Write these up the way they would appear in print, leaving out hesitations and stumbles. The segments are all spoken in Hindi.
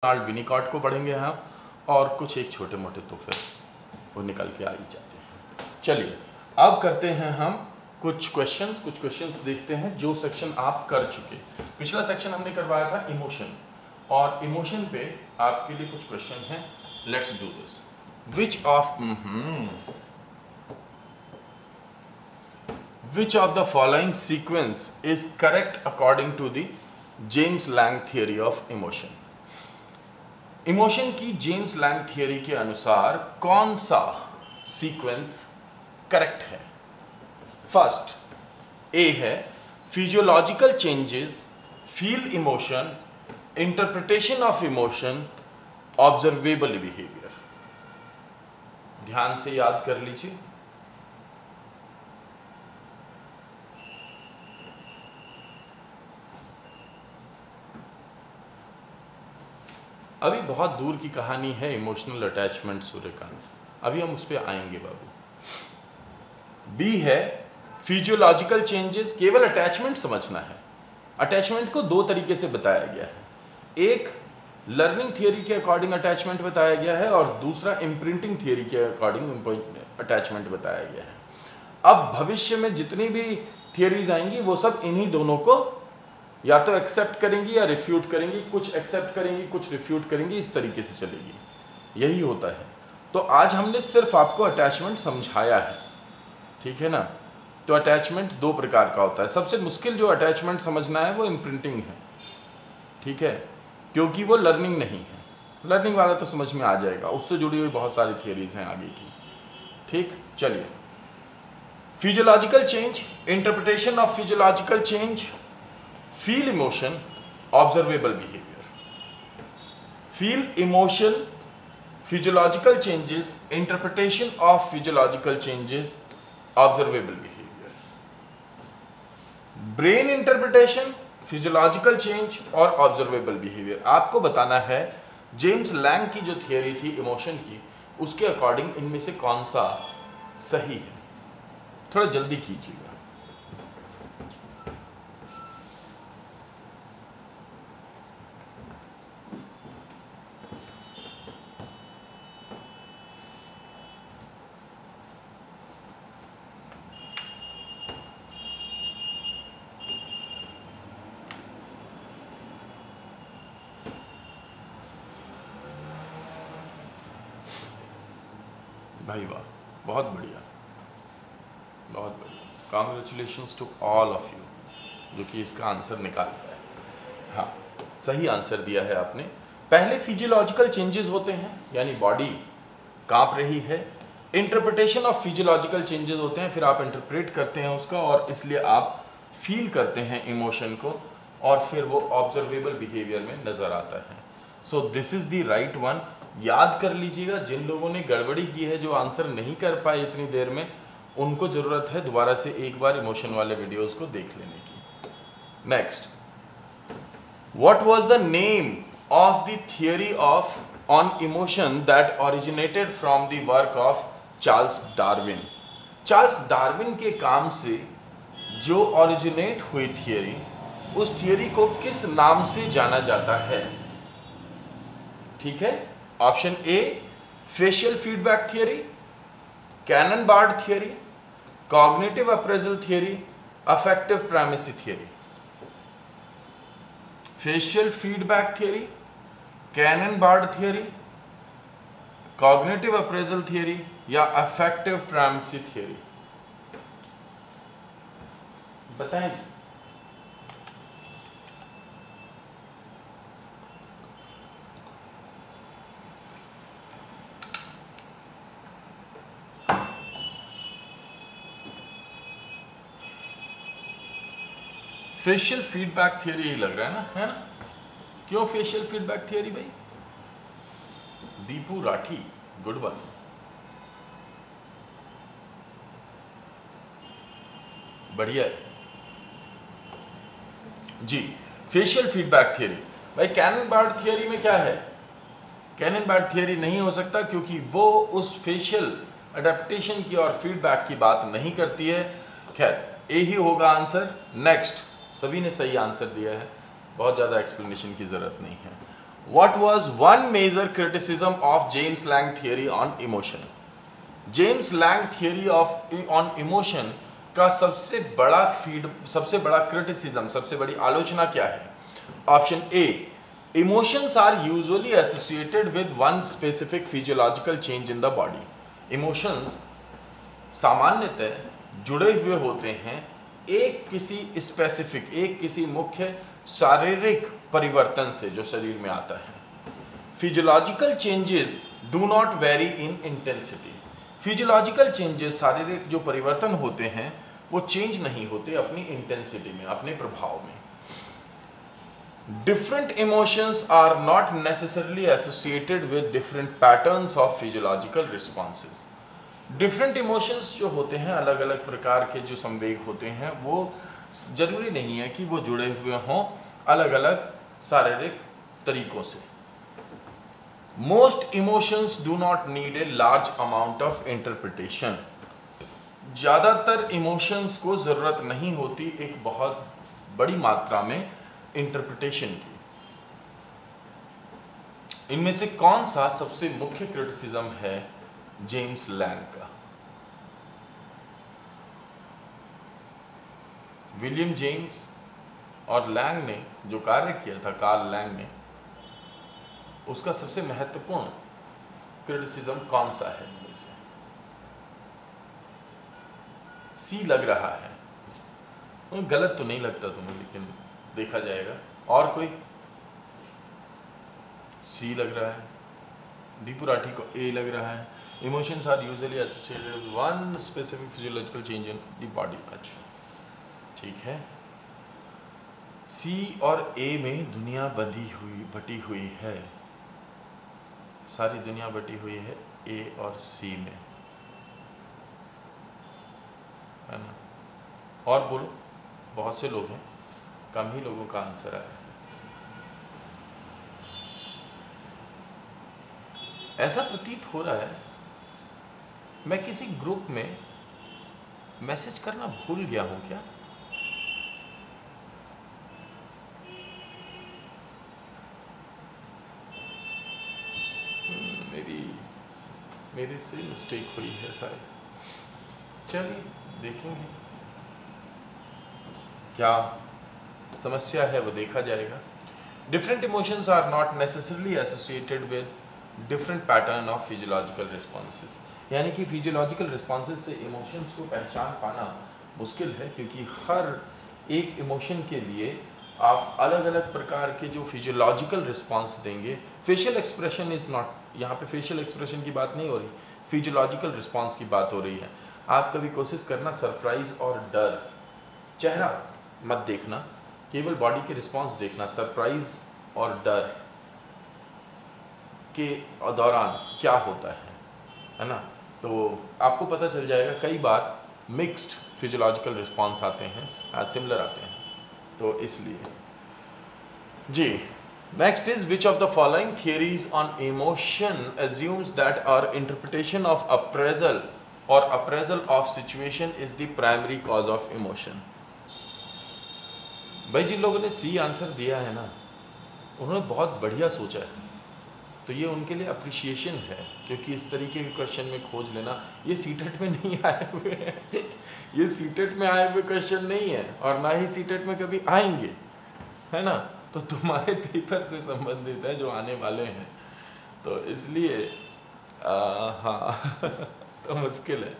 डोनाल्ड विनीकॉट को पढ़ेंगे हम, और कुछ एक छोटे मोटे तो फिर वो निकल के आ ही जाते हैं। चलिए अब करते हैं हम कुछ क्वेश्चंस देखते हैं जो सेक्शन आप कर चुके। पिछला सेक्शन हमने करवाया था इमोशन, और इमोशन पे आपके लिए कुछ क्वेश्चन हैं। Let's do this. Which of the following sequence is correct according to the James Lange theory of emotion? Emotion की जेम्स लैंग थियरी के अनुसार कौन सा सीक्वेंस करेक्ट है? फर्स्ट ए है physiological changes, feel emotion, interpretation of emotion, observable behaviour. ध्यान से याद कर लीजिए। अभी बहुत दूर की कहानी है इमोशनल अटैचमेंट सूर्यकांत, अभी हम उस पर आएंगे बाबू। बी है फिजियोलॉजिकल चेंजेस, केवल अटैचमेंट समझना है। अटैचमेंट को दो तरीके से बताया गया है, एक लर्निंग थियरी के अकॉर्डिंग अटैचमेंट बताया गया है और दूसरा इम्प्रिंटिंग थियरी के अकॉर्डिंग अटैचमेंट बताया गया है। अब भविष्य में जितनी भी थियरीज आएंगी वो सब इन्हीं दोनों को या तो एक्सेप्ट करेंगी या रिफ्यूट करेंगी, कुछ एक्सेप्ट करेंगी कुछ रिफ्यूट करेंगी, इस तरीके से चलेगी, यही होता है। तो आज हमने सिर्फ आपको अटैचमेंट समझाया है, ठीक है ना। तो अटैचमेंट दो प्रकार का होता है। सबसे मुश्किल जो अटैचमेंट समझना है वो इम्प्रिंटिंग है, ठीक है, क्योंकि वो लर्निंग नहीं है। लर्निंग वाला तो समझ में आ जाएगा, उससे जुड़ी हुई बहुत सारी थियरीज हैं आगे की, ठीक। चलिए, physiological change, interpretation of physiological change, feel emotion, observable behaviour. Feel emotion, physiological changes, interpretation of physiological changes, observable behaviour. Brain interpretation, physiological change और ऑब्जर्वेबल बिहेवियर। आपको बताना है जेम्स लैंग की जो थियरी थी इमोशन की, उसके अकॉर्डिंग इनमें से कौन सा सही है। थोड़ा जल्दी कीजिएगा। भाई वाह, बहुत बढ़िया, बहुत बढ़िया। Congratulations to all of you जो कि इसका आंसर निकाल पाए। हाँ, सही आंसर दिया है आपने। पहले फिजियोलॉजिकल चेंजेस होते हैं, यानी बॉडी कांप रही है। इंटरप्रिटेशन ऑफ फिजियोलॉजिकल चेंजेस होते हैं, फिर आप इंटरप्रेट करते हैं उसका, और इसलिए आप फील करते हैं इमोशन को, और फिर वो ऑब्जर्वेबल बिहेवियर में नजर आता है। So this is the right one. याद कर लीजिएगा, जिन लोगों ने गड़बड़ी की है, जो आंसर नहीं कर पाए इतनी देर में, उनको जरूरत है दोबारा से एक बार इमोशन वाले वीडियोस को देख लेने की। Next, what was the name of the theory of on emotion that originated from the work of Charles Darwin? Charles Darwin के काम से जो ओरिजिनेट हुई थियरी, उस थियरी को किस नाम से जाना जाता है? ठीक है, ऑप्शन ए facial feedback theory, cannon-board theory, cognitive appraisal theory, affective primacy theory. Facial feedback theory, cannon-board theory, cognitive appraisal theory या अफेक्टिव प्राइमेसी थियरी, बताएं। फेशियल फीडबैक थियरी ही लग रहा है ना, है ना? क्यों फेशियल फीडबैक थियरी भाई? Deepu Rathi, good one. बढ़िया है जी। फेशियल फीडबैक थियरी भाई, कैनन-बार्ड थियरी में क्या है? कैनन-बार्ड थियरी नहीं हो सकता, क्योंकि वो उस फेशियल अडेप्टेशन की और फीडबैक की बात नहीं करती है। खैर, ए ही होगा आंसर। नेक्स्ट, सभी ने सही आंसर दिया है, बहुत ज़्यादा एक्सप्लेनेशन की ज़रूरत नहीं है। What was one major criticism of James Lange theory on emotion? James Lange theory on emotion का सबसे बड़ा क्रिटिसिज्म, सबसे बड़ी आलोचना क्या है? Option A, emotions are usually associated with one specific physiological change in the body. इमोशंस सामान्यतः जुड़े हुए होते हैं एक किसी मुख्य शारीरिक परिवर्तन से जो शरीर में आता है। Physiological changes do not very in intensity. Physiological changes, शारीरिक जो परिवर्तन होते हैं वो चेंज नहीं होते अपनी इंटेंसिटी में, अपने प्रभाव में। Different emotions are not necessarily associated with different patterns of physiological responses. Different emotions जो होते हैं, अलग अलग प्रकार के जो संवेग होते हैं, वो जरूरी नहीं है कि वो जुड़े हुए हों अलग अलग शारीरिक तरीकों से। Most emotions do not need a large amount of interpretation. ज्यादातर इमोशंस को जरूरत नहीं होती एक बहुत बड़ी मात्रा में इंटरप्रिटेशन की। इनमें से कौन सा सबसे मुख्य क्रिटिसिज्म है जेम्स लैंग का? विलियम जेम्स और लैंग ने जो कार्य किया था, कार्ल लैंग ने, उसका सबसे महत्वपूर्ण क्रिटिसिज्म कौन सा है इनमें से? सी लग रहा है, गलत तो नहीं लगता तुम्हें, लेकिन देखा जाएगा। और कोई? सी लग रहा है, दीपू राठी को ए लग रहा है। Emotions are usually associated with one specific physiological change in the body. अच्छा, ठीक है। सी और ए में दुनिया बटी हुई है, सारी दुनिया बटी हुई है ए और सी में, है ना? और बोलो, बहुत से लोग हैं, कम ही लोगों का आंसर आया। ऐसा प्रतीत हो रहा है मैं किसी ग्रुप में मैसेज करना भूल गया हूं क्या? मेरे से मिस्टेक हुई है शायद। चलिए देखेंगे क्या समस्या है, वो देखा जाएगा। Different emotions are not necessarily associated with different pattern of physiological responses. यानी कि फिजियोलॉजिकल रिस्पॉन्सेस से इमोशंस को पहचान पाना मुश्किल है, क्योंकि हर एक इमोशन के लिए आप अलग अलग प्रकार के जो फिजियोलॉजिकल रिस्पॉन्स देंगे। फेशियल एक्सप्रेशन इज नॉट, यहाँ पे फेशियल एक्सप्रेशन की बात नहीं हो रही, फिजियोलॉजिकल रिस्पॉन्स की बात हो रही है। आप कभी कोशिश करना सरप्राइज और डर, चेहरा मत देखना, केवल बॉडी के रिस्पॉन्स देखना। सरप्राइज और डर के दौरान क्या होता है ना? तो आपको पता चल जाएगा। कई बार मिक्स्ड फिजियोलॉजिकल रिस्पॉन्स आते हैं, सिमिलर आते हैं, तो इसलिए जी। Next is which of the following theories on emotion assumes that our interpretation of appraisal और appraisal of situation is the primary cause of emotion. भाई जिन लोगों ने सी आंसर दिया है ना, उन्होंने बहुत बढ़िया सोचा है, तो ये उनके लिए अप्रिशिएशन है, क्योंकि इस तरीके के क्वेश्चन में खोज लेना, ये सीटेट में नहीं आए हुए हैं, ये सीटेट में आए हुए क्वेश्चन नहीं है, और ना ही सीटेट में कभी आएंगे, है ना? तो तुम्हारे पेपर से संबंधित है जो आने वाले हैं, तो इसलिए हाँ तो मुश्किल है,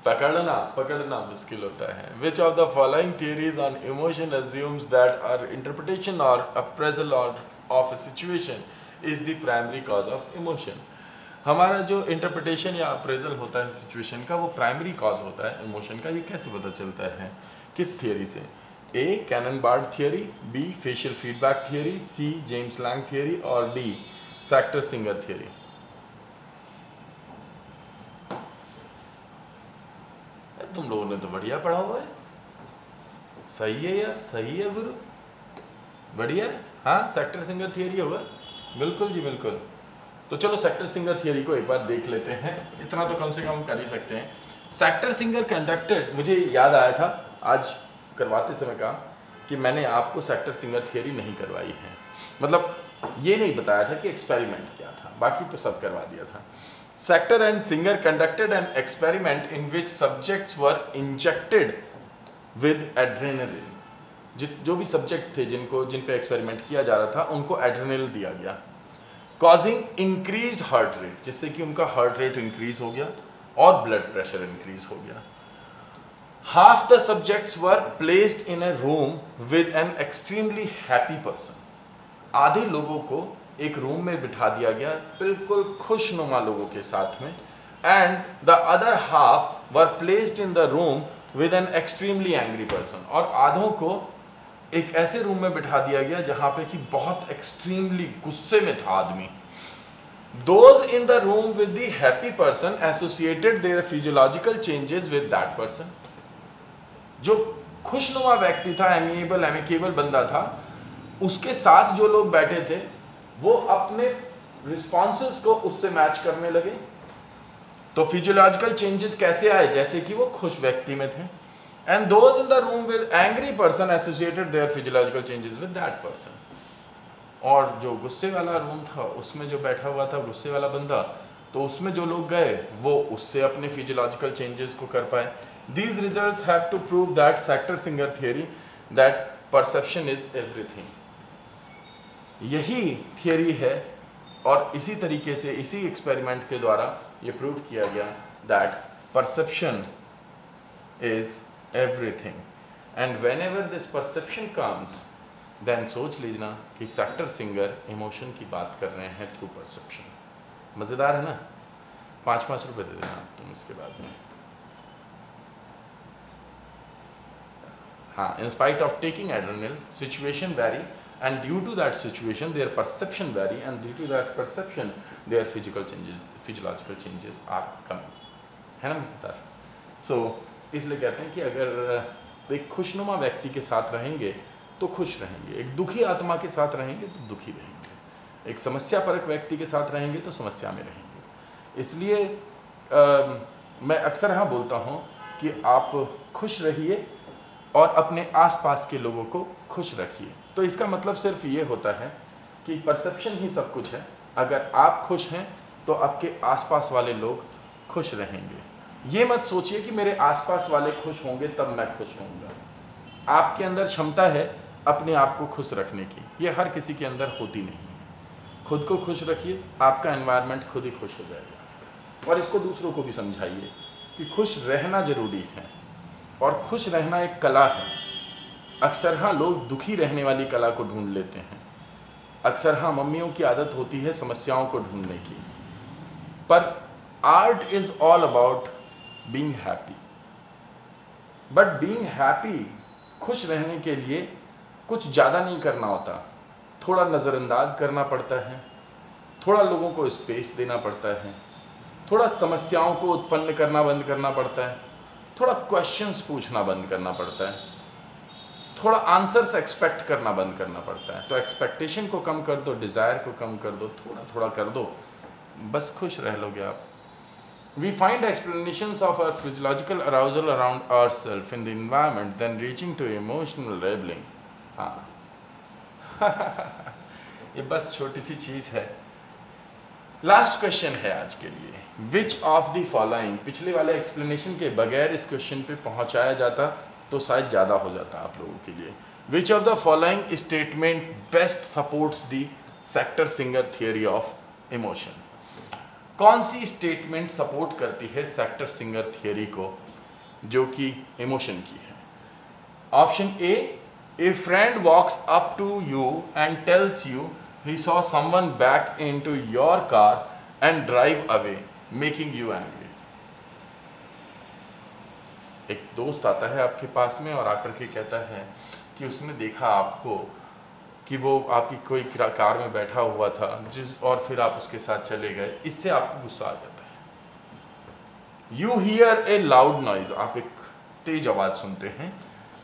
पकड़ना मुश्किल होता है। Which of the following theories on emotion assumes that our interpretation और appraisal of a situation is the primary cause of emotion. हमारा जो इंटरप्रिटेशन या अप्रेजल होता है सिचुएशन का, वो प्राइमरी कॉज होता है इमोशन का। ये कैसे पता चलता है? किस थियरी से? A Cannon Bard theory, B facial feedback theory, C James Lange theory, और डी सैक्टर-सिंगर थियरी। तुम लोगों ने तो बढ़िया पढ़ा हुआ है, सही है यार, सही है गुरु, बढ़िया। हाँ, सैक्टर-सिंगर थियरी होगा, बिल्कुल जी बिल्कुल। तो चलो सैक्टर-सिंगर थियरी को एक बार देख लेते हैं, इतना तो कम से कम कर ही सकते हैं। सैक्टर-सिंगर कंडक्टेड, मुझे याद आया था आज करवाते समय कहा कि मैंने आपको सैक्टर-सिंगर थियरी नहीं करवाई है, मतलब ये नहीं बताया था कि एक्सपेरिमेंट क्या था, बाकी तो सब करवा दिया था। Sector and singer conducted an experiment in which subjects were injected with adrenaline. जो भी सब्जेक्ट थे जिन पे एक्सपेरिमेंट किया जा रहा था उनको एड्रेनलिन दिया गया, कॉजिंग इंक्रीज्ड हार्ट रेट, जिससे कि उनका हार्ट रेट इंक्रीज हो गया और ब्लड प्रेशर इंक्रीज हो गया। Half the subjects were placed in a room with an extremely happy person. आधे लोगों को एक रूम में बिठा दिया गया बिल्कुल खुशनुमा लोगों के साथ में, and the other half were placed in the room with an extremely angry person. और आधों को एक ऐसे रूम में बिठा दिया गया जहां पे कि बहुत एक्सट्रीमली गुस्से में था आदमी। Those in the room with the happy person associated their physiological changes with that person. जो खुशनुमा व्यक्ति था, एमिकेबल बंदा था, उसके साथ जो लोग बैठे थे वो अपने रिस्पॉन्सेस को उससे मैच करने लगे। तो फिजियोलॉजिकल चेंजेस कैसे आए? जैसे कि वो खुश व्यक्ति में थे। And those in the room with angry person associated their physiological changes with that person. और जो गुस्से वाला रूम था उसमें जो बैठा हुआ था गुस्से वाला बंदा, तो उसमें जो लोग गए वो उससे अपने फिजियोलॉजिकल चेंजेस को कर पाए। These results have to prove that Sector-Singer theory that perception is everything. यही थियरी है और इसी तरीके से इसी एक्सपेरिमेंट के द्वारा ये प्रूव किया गया that perception is everything. And whenever this perception comes, then सोच लीजिए कि Sector-Singer इमोशन की बात कर रहे हैं through perception. मज़ेदार है ना? 5-5 रुपये दे देना तुम इसके बाद में। हाँ, in spite of taking adrenaline, situation vary, and due to that situation, their perception vary, and due to that perception, their physiological changes are coming. है ना मिस्टर? So इसलिए कहते हैं कि अगर एक खुशनुमा व्यक्ति के साथ रहेंगे तो खुश रहेंगे, एक दुखी आत्मा के साथ रहेंगे तो दुखी रहेंगे, एक समस्या परक व्यक्ति के साथ रहेंगे तो समस्या में रहेंगे। इसलिए मैं अक्सर हाँ बोलता हूँ कि आप खुश रहिए और अपने आसपास के लोगों को खुश रखिए। तो इसका मतलब सिर्फ ये होता है कि परसेप्शन ही सब कुछ है। अगर आप खुश हैं तो आपके आसपास वाले लोग खुश रहेंगे। ये मत सोचिए कि मेरे आसपास वाले खुश होंगे तब मैं खुश होऊंगा। आपके अंदर क्षमता है अपने आप को खुश रखने की, ये हर किसी के अंदर होती नहीं है। खुद को खुश रखिए, आपका एनवायरनमेंट खुद ही खुश हो जाएगा। और इसको दूसरों को भी समझाइए कि खुश रहना जरूरी है और खुश रहना एक कला है। अक्सर हाँ लोग दुखी रहने वाली कला को ढूंढ लेते हैं। अक्सर हाँ मम्मियों की आदत होती है समस्याओं को ढूंढने की, पर art is all about being happy. But being happy, खुश रहने के लिए कुछ ज़्यादा नहीं करना होता, थोड़ा नज़रअंदाज करना पड़ता है, थोड़ा लोगों को स्पेस देना पड़ता है, थोड़ा समस्याओं को उत्पन्न करना बंद करना पड़ता है, थोड़ा क्वेश्चंस पूछना बंद करना पड़ता है, थोड़ा आंसर्स एक्सपेक्ट करना बंद करना पड़ता है। तो एक्सपेक्टेशन को कम कर दो, डिज़ायर को कम कर दो, थोड़ा थोड़ा कर दो, बस खुश रह लोगे आप। We find explanations of our physiological arousal around ourselves in the environment, then reaching to emotional labeling. हाँ ये बस छोटी सी चीज़ है। लास्ट क्वेश्चन है आज के लिए, विच ऑफ द फॉलोइंग। पिछले वाले एक्सप्लेनेशन के बगैर इस क्वेश्चन पे पहुंचाया जाता तो शायद ज़्यादा हो जाता आप लोगों के लिए। विच of the following statement best supports the sector-singer theory of emotion. कौन सी स्टेटमेंट सपोर्ट करती है सेक्टर-सिंगर थियोरी को जो कि इमोशन की है? Option A, a friend walks up to you and tells you he saw someone back into your car and drive away making you angry। एक दोस्त आता है आपके पास में और आकर के कहता है कि उसने देखा आपको कि वो आपकी कोई कार में बैठा हुआ था और फिर आप उसके साथ चले गए, इससे आपको गुस्सा आ जाता है। You hear a loud noise, आप एक तेज आवाज सुनते हैं।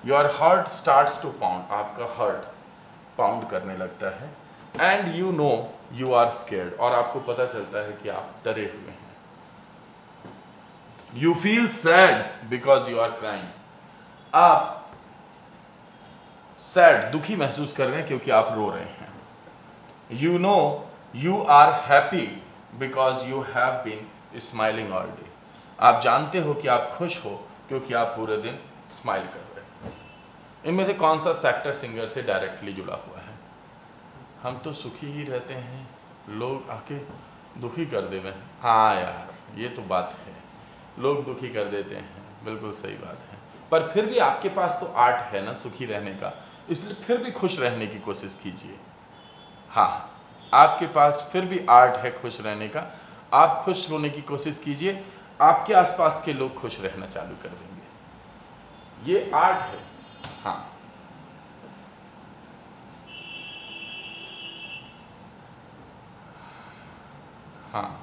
Your heart starts to pound, आपका हार्ट पाउंड करने लगता है। And you know you are scared, और आपको पता चलता है कि आप डरे हुए हैं। You feel sad because you are crying, आप सैड दुखी महसूस कर रहे हैं क्योंकि आप रो रहे हैं। You know you are happy because you have been smiling all day. आप जानते हो कि आप खुश हो क्योंकि आप पूरे दिन स्माइल कर रहे हो। इनमें से कौन सा सेक्टर सिंगर से डायरेक्टली जुड़ा हुआ है? हम तो सुखी ही रहते हैं, लोग आके दुखी कर देवे। हाँ यार, ये तो बात है, लोग दुखी कर देते हैं, बिल्कुल सही बात है। पर फिर भी आपके पास तो आर्ट है ना सुखी रहने का, इसलिए फिर भी खुश रहने की कोशिश कीजिए। हाँ, आपके पास फिर भी आर्ट है खुश रहने का, आप खुश होने की कोशिश कीजिए, आपके आसपास के लोग खुश रहना चालू कर देंगे। ये आर्ट है। हाँ, हाँ,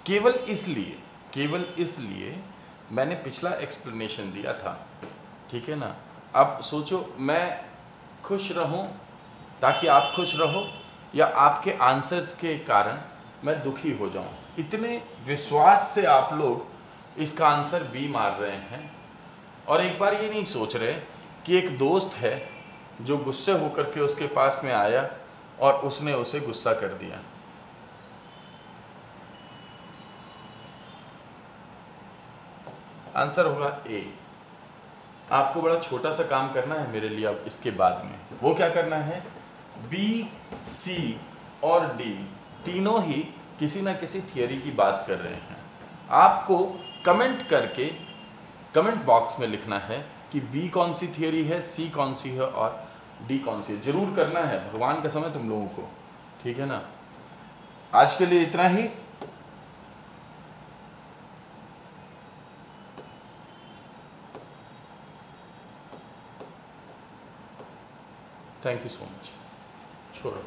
केवल इसलिए मैंने पिछला एक्सप्लेनेशन दिया था, ठीक है ना। अब सोचो, मैं खुश रहूं ताकि आप खुश रहो, या आपके आंसर्स के कारण मैं दुखी हो जाऊं। इतने विश्वास से आप लोग इसका आंसर बी मार रहे हैं, और एक बार ये नहीं सोच रहे कि एक दोस्त है जो गुस्से होकर के उसके पास में आया और उसने उसे गुस्सा कर दिया। आंसर होगा ए। आपको बड़ा छोटा सा काम करना है मेरे लिए अब इसके बाद में। वो क्या करना है? बी, सी और डी तीनों ही किसी ना किसी थियरी की बात कर रहे हैं। आपको कमेंट करके कमेंट बॉक्स में लिखना है कि बी कौन सी थियरी है, सी कौन सी है और डी कौन सी है। जरूर करना है, भगवान का समय तुम लोगों को, ठीक है ना। आज के लिए इतना ही। Thank you so much. छोड़ो।